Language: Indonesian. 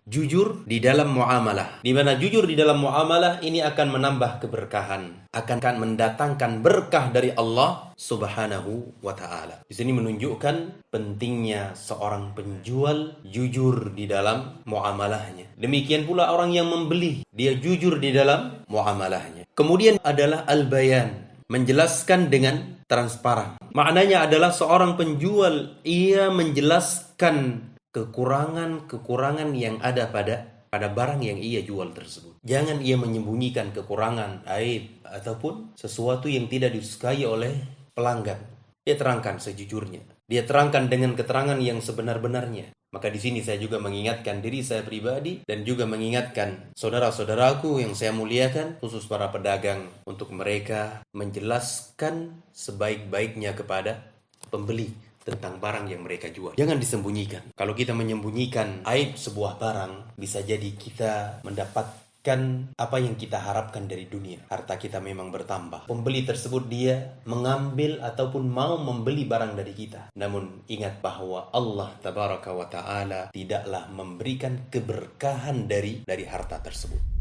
jujur di dalam muamalah. Di mana jujur di dalam muamalah ini akan menambah keberkahan, akan mendatangkan berkah dari Allah Subhanahu wa taala. Di sini menunjukkan pentingnya seorang penjual jujur di dalam muamalahnya. Demikian pula orang yang membeli, dia jujur di dalam muamalahnya. Kemudian adalah al-bayan, menjelaskan dengan transparan. Maknanya adalah seorang penjual, ia menjelaskan kekurangan-kekurangan yang ada pada barang yang ia jual tersebut. Jangan ia menyembunyikan kekurangan, aib, ataupun sesuatu yang tidak disukai oleh pelanggan. Dia terangkan sejujurnya. Dia terangkan dengan keterangan yang sebenar-benarnya. Maka di sini saya juga mengingatkan diri saya pribadi dan juga mengingatkan saudara-saudaraku yang saya muliakan, khusus para pedagang, untuk mereka menjelaskan sebaik-baiknya kepada pembeli tentang barang yang mereka jual. Jangan disembunyikan. Kalau kita menyembunyikan aib sebuah barang, bisa jadi kita mendapatkan apa yang kita harapkan dari dunia. Harta kita memang bertambah. Pembeli tersebut dia mengambil ataupun mau membeli barang dari kita. Namun ingat bahwa Allah Tabaraka wa Ta'ala tidaklah memberikan keberkahan dari harta tersebut.